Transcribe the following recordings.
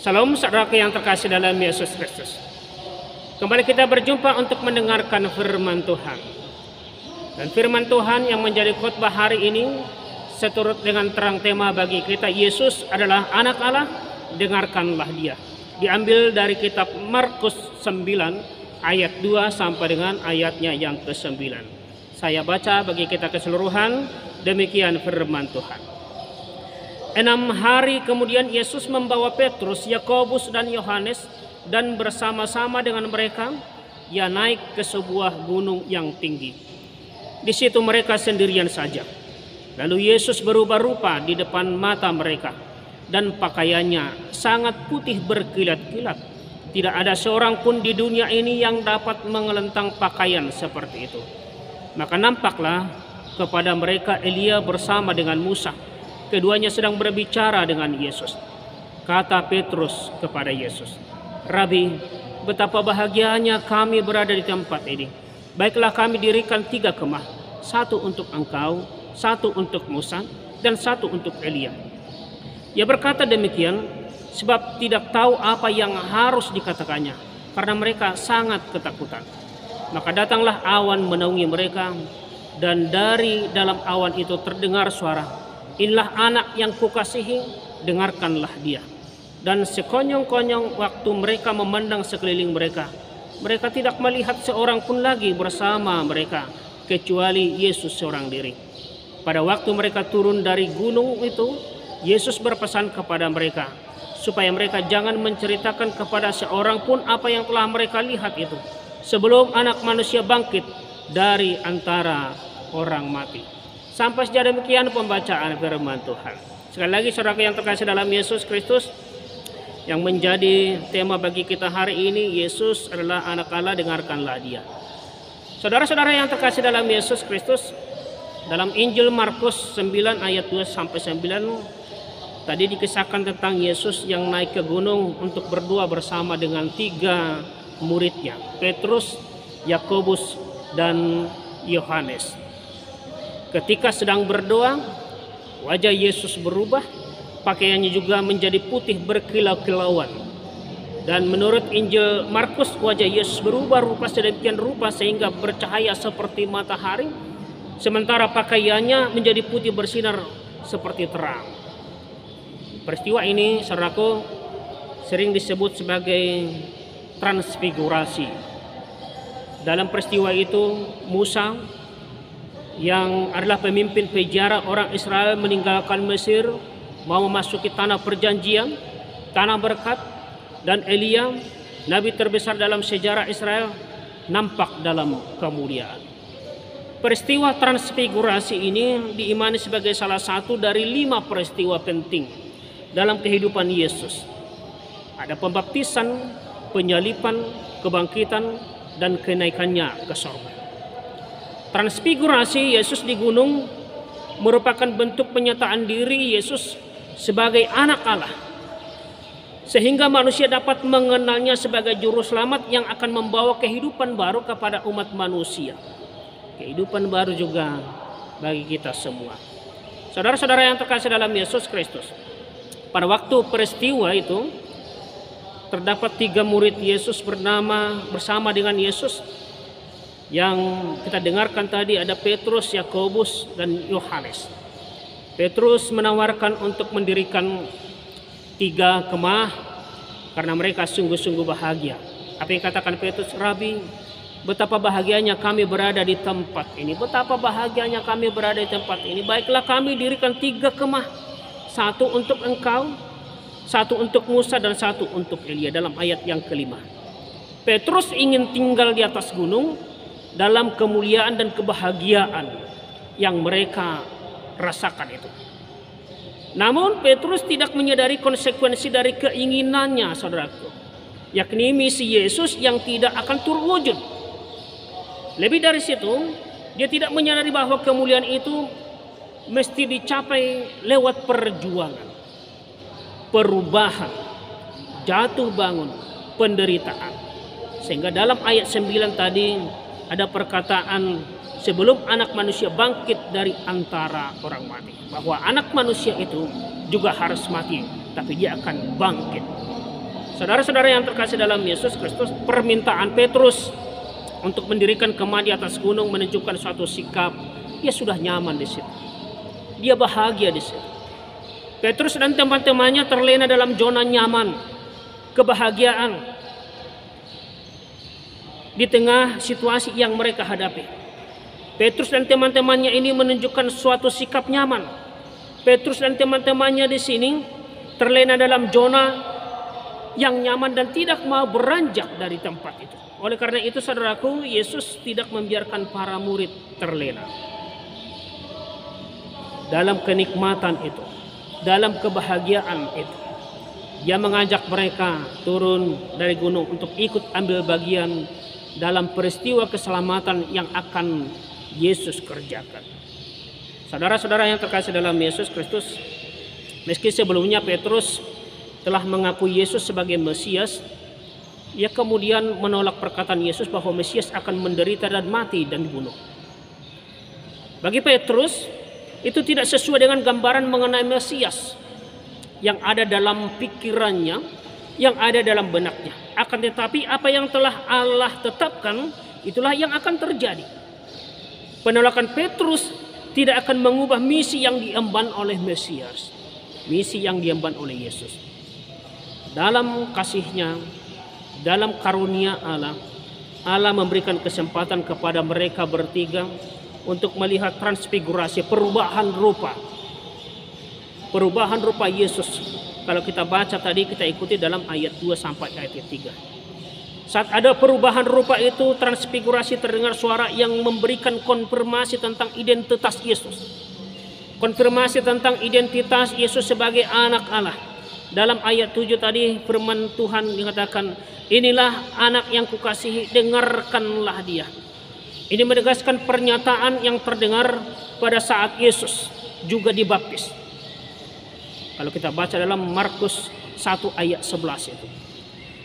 Salam saudaraku yang terkasih dalam Yesus Kristus. Kembali kita berjumpa untuk mendengarkan firman Tuhan. Dan firman Tuhan yang menjadi khotbah hari ini seturut dengan terang tema bagi kita, Yesus adalah anak Allah, dengarkanlah dia. Diambil dari kitab Markus 9 ayat 2 sampai dengan ayatnya yang ke-9. Saya baca bagi kita keseluruhan, demikian firman Tuhan. 6 hari kemudian Yesus membawa Petrus, Yakobus dan Yohanes, dan bersama-sama dengan mereka ia naik ke sebuah gunung yang tinggi. Di situ mereka sendirian saja. Lalu Yesus berubah rupa di depan mata mereka, dan pakaiannya sangat putih berkilat-kilat. Tidak ada seorang pun di dunia ini yang dapat mengelentang pakaian seperti itu. Maka nampaklah kepada mereka Elia bersama dengan Musa. Keduanya sedang berbicara dengan Yesus. Kata Petrus kepada Yesus, "Rabi, betapa bahagianya kami berada di tempat ini. Baiklah kami dirikan 3 kemah, 1 untuk engkau, 1 untuk Musa, dan 1 untuk Elia." Ia berkata demikian sebab tidak tahu apa yang harus dikatakannya, karena mereka sangat ketakutan. Maka datanglah awan menaungi mereka, dan dari dalam awan itu terdengar suara, "Inilah anak yang kukasihi, dengarkanlah dia." Dan sekonyong-konyong waktu mereka memandang sekeliling mereka, mereka tidak melihat seorang pun lagi bersama mereka, kecuali Yesus seorang diri. Pada waktu mereka turun dari gunung itu, Yesus berpesan kepada mereka, supaya mereka jangan menceritakan kepada seorang pun apa yang telah mereka lihat itu, sebelum anak manusia bangkit dari antara orang mati. Sampai sejauh demikian pembacaan firman Tuhan. Sekali lagi saudara yang terkasih dalam Yesus Kristus, yang menjadi tema bagi kita hari ini, Yesus adalah anak Allah, dengarkanlah dia. Saudara-saudara yang terkasih dalam Yesus Kristus, dalam Injil Markus 9 ayat 2 sampai 9 tadi dikisahkan tentang Yesus yang naik ke gunung untuk berdoa bersama dengan 3 muridnya, Petrus, Yakobus, dan Yohanes. Ketika sedang berdoa, wajah Yesus berubah, pakaiannya juga menjadi putih berkilau-kilauan. Dan menurut Injil Markus, wajah Yesus berubah rupa sedemikian rupa sehingga bercahaya seperti matahari, sementara pakaiannya menjadi putih bersinar seperti terang. Peristiwa ini, saudaraku, sering disebut sebagai transfigurasi. Dalam peristiwa itu, Musa yang adalah pemimpin penjara orang Israel meninggalkan Mesir, mau memasuki tanah perjanjian, tanah berkat, dan Elia, nabi terbesar dalam sejarah Israel, nampak dalam kemuliaan. Peristiwa transfigurasi ini diimani sebagai salah satu dari 5 peristiwa penting dalam kehidupan Yesus. Ada pembaptisan, penyalipan, kebangkitan, dan kenaikannya ke surga. Transfigurasi Yesus di gunung merupakan bentuk penyataan diri Yesus sebagai anak Allah, sehingga manusia dapat mengenalnya sebagai juru selamat yang akan membawa kehidupan baru kepada umat manusia. Kehidupan baru juga bagi kita semua. Saudara-saudara yang terkasih dalam Yesus Kristus, pada waktu peristiwa itu terdapat 3 murid Yesus bersama dengan Yesus. Yang kita dengarkan tadi ada Petrus, Yakobus, dan Yohanes. Petrus menawarkan untuk mendirikan 3 kemah karena mereka sungguh-sungguh bahagia. Apa yang katakan Petrus? "Rabi, betapa bahagianya kami berada di tempat ini. Betapa bahagianya kami berada di tempat ini. Baiklah kami dirikan 3 kemah. 1 untuk engkau, 1 untuk Musa, dan 1 untuk Elia." Dalam ayat yang ke-5. Petrus ingin tinggal di atas gunung dalam kemuliaan dan kebahagiaan yang mereka rasakan itu. Namun Petrus tidak menyadari konsekuensi dari keinginannya, saudaraku, yakni misi Yesus yang tidak akan terwujud. Lebih dari situ, dia tidak menyadari bahwa kemuliaan itu mesti dicapai lewat perjuangan, perubahan, jatuh bangun, penderitaan. Sehingga dalam ayat 9 tadi ada perkataan, sebelum anak manusia bangkit dari antara orang mati, bahwa anak manusia itu juga harus mati, tapi dia akan bangkit. Saudara-saudara yang terkasih dalam Yesus Kristus, permintaan Petrus untuk mendirikan kemah di atas gunung menunjukkan suatu sikap. Dia sudah nyaman di situ. Dia bahagia di situ. Petrus dan teman-temannya terlena dalam zona nyaman, kebahagiaan di tengah situasi yang mereka hadapi. Petrus dan teman-temannya ini menunjukkan suatu sikap nyaman. Petrus dan teman-temannya di sini terlena dalam zona yang nyaman dan tidak mau beranjak dari tempat itu. Oleh karena itu, saudaraku, Yesus tidak membiarkan para murid terlena dalam kenikmatan itu, dalam kebahagiaan itu. Dia mengajak mereka turun dari gunung untuk ikut ambil bagian dalam peristiwa keselamatan yang akan Yesus kerjakan. Saudara-saudara yang terkasih dalam Yesus Kristus, meski sebelumnya Petrus telah mengakui Yesus sebagai Mesias, ia kemudian menolak perkataan Yesus bahwa Mesias akan menderita dan mati dan dibunuh. Bagi Petrus, itu tidak sesuai dengan gambaran mengenai Mesias yang ada dalam pikirannya, yang ada dalam benaknya. Akan tetapi apa yang telah Allah tetapkan, itulah yang akan terjadi. Penolakan Petrus tidak akan mengubah misi yang diemban oleh Mesias, misi yang diemban oleh Yesus. Dalam kasih-Nya, dalam karunia Allah, Allah memberikan kesempatan kepada mereka bertiga untuk melihat transfigurasi, perubahan rupa Yesus. Kalau kita baca tadi, kita ikuti dalam ayat 2 sampai ayat 3. Saat ada perubahan rupa itu, transfigurasi, terdengar suara yang memberikan konfirmasi tentang identitas Yesus. Konfirmasi tentang identitas Yesus sebagai anak Allah. Dalam ayat 7 tadi firman Tuhan dikatakan, inilah anak yang kukasihi, dengarkanlah dia. Ini menegaskan pernyataan yang terdengar pada saat Yesus juga dibaptis. Kalau kita baca dalam Markus 1 ayat 11 itu.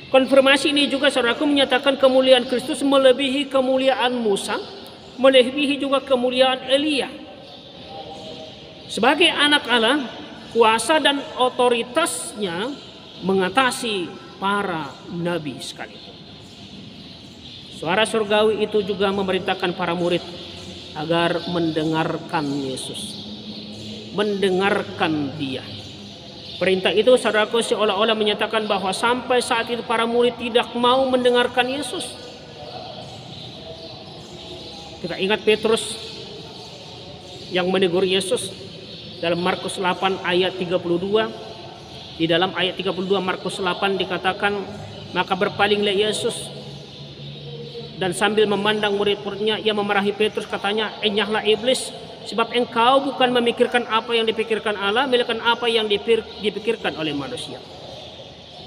Konfirmasi ini juga, saudaraku, menyatakan kemuliaan Kristus melebihi kemuliaan Musa, melebihi juga kemuliaan Elia. Sebagai anak Allah, kuasa dan otoritasnya mengatasi para nabi sekalipun. Suara surgawi itu juga memerintahkan para murid agar mendengarkan Yesus, mendengarkan Dia. Perintah itu, saudaraku, seolah-olah menyatakan bahwa sampai saat itu para murid tidak mau mendengarkan Yesus. Kita ingat Petrus yang menegur Yesus dalam Markus 8 ayat 32. Di dalam ayat 32 Markus 8 dikatakan, maka berpalinglah Yesus dan sambil memandang murid-muridnya, ia memarahi Petrus, katanya, enyahlah iblis, sebab engkau bukan memikirkan apa yang dipikirkan Allah, melainkan apa yang dipikirkan oleh manusia.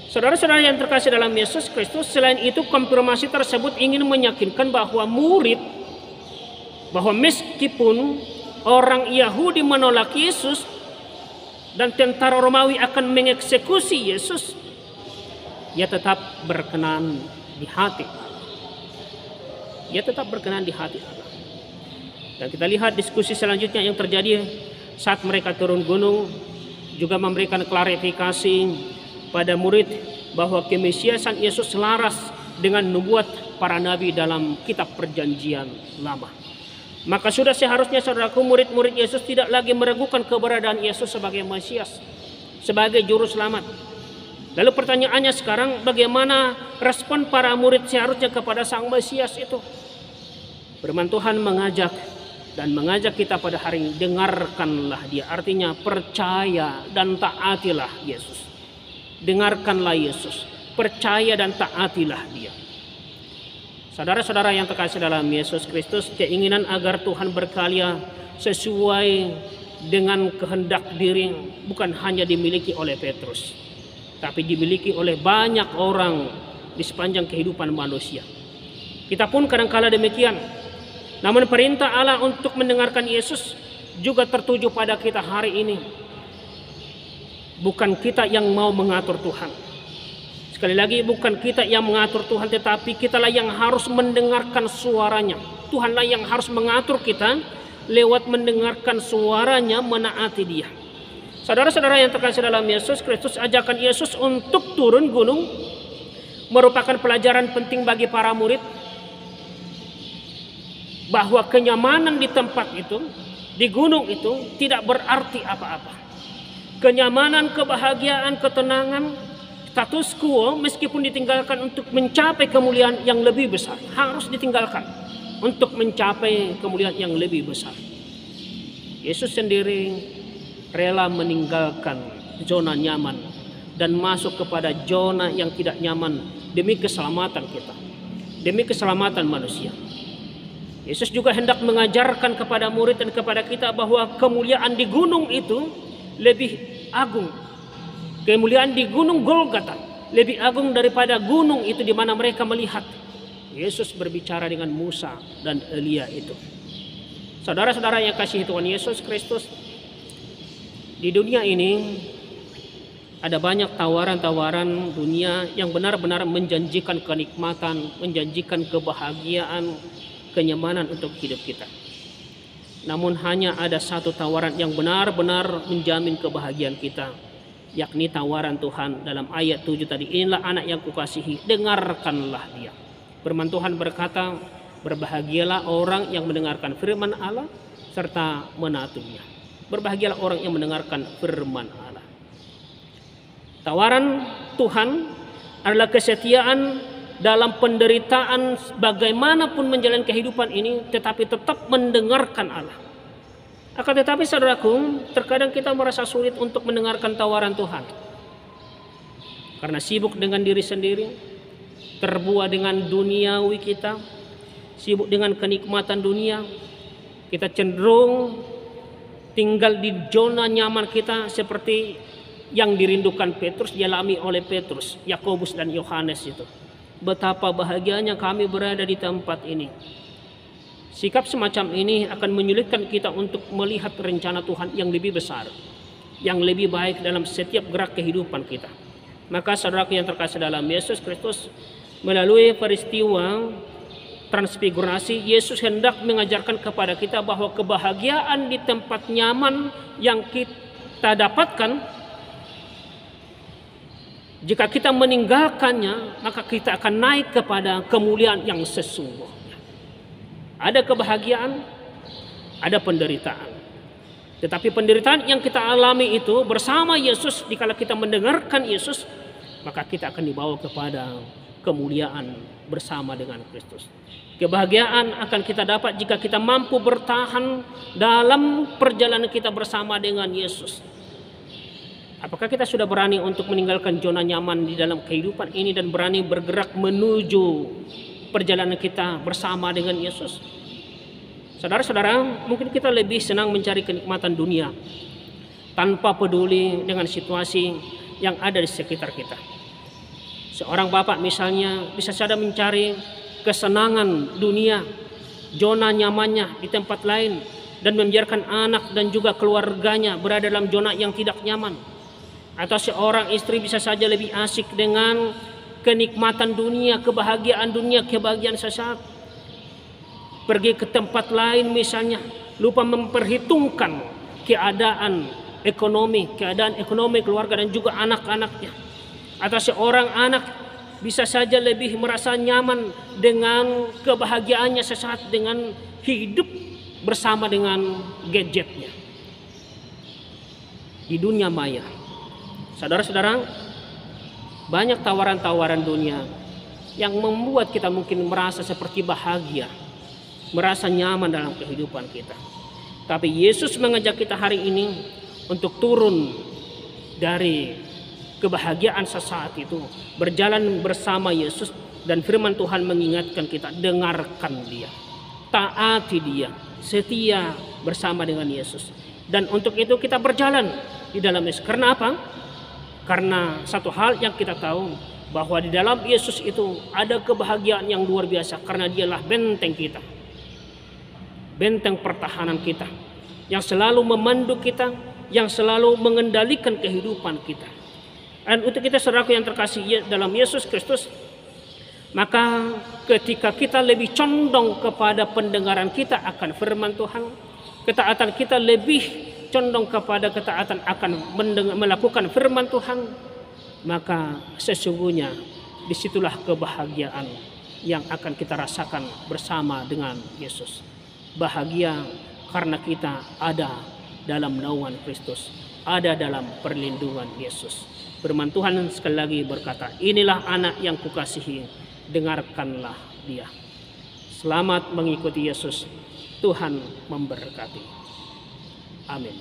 Saudara-saudara yang terkasih dalam Yesus Kristus, selain itu konfirmasi tersebut ingin meyakinkan bahwa meskipun orang Yahudi menolak Yesus dan tentara Romawi akan mengeksekusi Yesus, ia tetap berkenan di hati. Ia tetap berkenan di hati Allah. Dan kita lihat diskusi selanjutnya yang terjadi saat mereka turun gunung, juga memberikan klarifikasi pada murid bahwa kemesiasan Yesus selaras dengan nubuat para nabi dalam kitab perjanjian lama. Maka sudah seharusnya, saudaraku, murid-murid Yesus tidak lagi meragukan keberadaan Yesus sebagai Mesias, sebagai juru selamat. Lalu pertanyaannya sekarang, bagaimana respon para murid seharusnya kepada Sang Mesias itu? Firman Tuhan mengajak kita pada hari ini, dengarkanlah Dia. Artinya percaya dan taatilah Yesus. Dengarkanlah Yesus, percaya dan taatilah Dia. Saudara-saudara yang terkasih dalam Yesus Kristus, keinginan agar Tuhan berkarya sesuai dengan kehendak diri bukan hanya dimiliki oleh Petrus, tapi dimiliki oleh banyak orang di sepanjang kehidupan manusia. Kita pun kadang-kala demikian. Namun perintah Allah untuk mendengarkan Yesus juga tertuju pada kita hari ini. Bukan kita yang mau mengatur Tuhan. Sekali lagi, bukan kita yang mengatur Tuhan, tetapi kitalah yang harus mendengarkan suaranya. Tuhanlah yang harus mengatur kita lewat mendengarkan suaranya, menaati Dia. Saudara-saudara yang terkasih dalam Yesus Kristus, ajakan Yesus untuk turun gunung merupakan pelajaran penting bagi para murid bahwa kenyamanan di tempat itu, di gunung itu tidak berarti apa-apa. Kenyamanan, kebahagiaan, ketenangan, status quo meskipun ditinggalkan untuk mencapai kemuliaan yang lebih besar, harus ditinggalkan untuk mencapai kemuliaan yang lebih besar. Yesus sendiri rela meninggalkan zona nyaman dan masuk kepada zona yang tidak nyaman demi keselamatan kita, demi keselamatan manusia. Yesus juga hendak mengajarkan kepada murid dan kepada kita bahwa kemuliaan di gunung itu lebih agung. Kemuliaan di gunung Golgota lebih agung daripada gunung itu di mana mereka melihat Yesus berbicara dengan Musa dan Elia itu. Saudara-saudara yang kasih Tuhan Yesus Kristus, di dunia ini ada banyak tawaran-tawaran dunia yang benar-benar menjanjikan kenikmatan, menjanjikan kebahagiaan, kenyamanan untuk hidup kita. Namun hanya ada satu tawaran yang benar-benar menjamin kebahagiaan kita, yakni tawaran Tuhan dalam ayat 7 tadi. Inilah anak yang kukasihi, dengarkanlah dia. Firman Tuhan berkata, berbahagialah orang yang mendengarkan firman Allah serta menaatinya. Berbahagialah orang yang mendengarkan firman Allah. Tawaran Tuhan adalah kesetiaan dalam penderitaan, bagaimanapun menjalani kehidupan ini, tetapi tetap mendengarkan Allah. Akan tetapi saudaraku, terkadang kita merasa sulit untuk mendengarkan tawaran Tuhan. Karena sibuk dengan diri sendiri, terbuai dengan duniawi kita, sibuk dengan kenikmatan dunia, kita cenderung tinggal di zona nyaman kita seperti yang dirindukan Petrus, dialami oleh Petrus, Yakobus dan Yohanes itu. Betapa bahagianya kami berada di tempat ini. Sikap semacam ini akan menyulitkan kita untuk melihat rencana Tuhan yang lebih besar, yang lebih baik dalam setiap gerak kehidupan kita. Maka saudaraku yang terkasih dalam Yesus Kristus, melalui peristiwa transfigurasi, Yesus hendak mengajarkan kepada kita bahwa kebahagiaan di tempat nyaman yang kita dapatkan, jika kita meninggalkannya, maka kita akan naik kepada kemuliaan yang sesungguhnya. Ada kebahagiaan, ada penderitaan. Tetapi penderitaan yang kita alami itu bersama Yesus, dikala kita mendengarkan Yesus, maka kita akan dibawa kepada kemuliaan bersama dengan Kristus. Kebahagiaan akan kita dapat jika kita mampu bertahan dalam perjalanan kita bersama dengan Yesus. Apakah kita sudah berani untuk meninggalkan zona nyaman di dalam kehidupan ini dan berani bergerak menuju perjalanan kita bersama dengan Yesus? Saudara-saudara, mungkin kita lebih senang mencari kenikmatan dunia tanpa peduli dengan situasi yang ada di sekitar kita. Seorang bapak misalnya bisa saja mencari kesenangan dunia, zona nyamannya di tempat lain, dan membiarkan anak dan juga keluarganya berada dalam zona yang tidak nyaman. Atau seorang istri bisa saja lebih asik dengan kenikmatan dunia, kebahagiaan sesaat. Pergi ke tempat lain misalnya, lupa memperhitungkan keadaan ekonomi keluarga dan juga anak-anaknya. Atau seorang anak bisa saja lebih merasa nyaman dengan kebahagiaannya sesaat dengan hidup bersama dengan gadgetnya di dunia maya. Saudara-saudara, banyak tawaran-tawaran dunia yang membuat kita mungkin merasa seperti bahagia, merasa nyaman dalam kehidupan kita. Tapi Yesus mengajak kita hari ini untuk turun dari kebahagiaan sesaat itu, berjalan bersama Yesus, dan firman Tuhan mengingatkan kita, dengarkan dia, taati dia, setia bersama dengan Yesus. Dan untuk itu kita berjalan di dalam Yesus. Karena apa? Karena satu hal yang kita tahu, bahwa di dalam Yesus itu ada kebahagiaan yang luar biasa, karena dialah benteng kita, benteng pertahanan kita, yang selalu memandu kita, yang selalu mengendalikan kehidupan kita. Dan untuk kita saudaraku yang terkasih dalam Yesus Kristus, maka ketika kita lebih condong kepada pendengaran kita akan firman Tuhan, ketaatan kita lebih condong kepada ketaatan akan melakukan firman Tuhan, maka sesungguhnya disitulah kebahagiaan yang akan kita rasakan bersama dengan Yesus. Bahagia karena kita ada dalam naungan Kristus, ada dalam perlindungan Yesus. Firman Tuhan sekali lagi berkata, inilah anak yang kukasihi, dengarkanlah dia. Selamat mengikuti Yesus. Tuhan memberkati. Amin.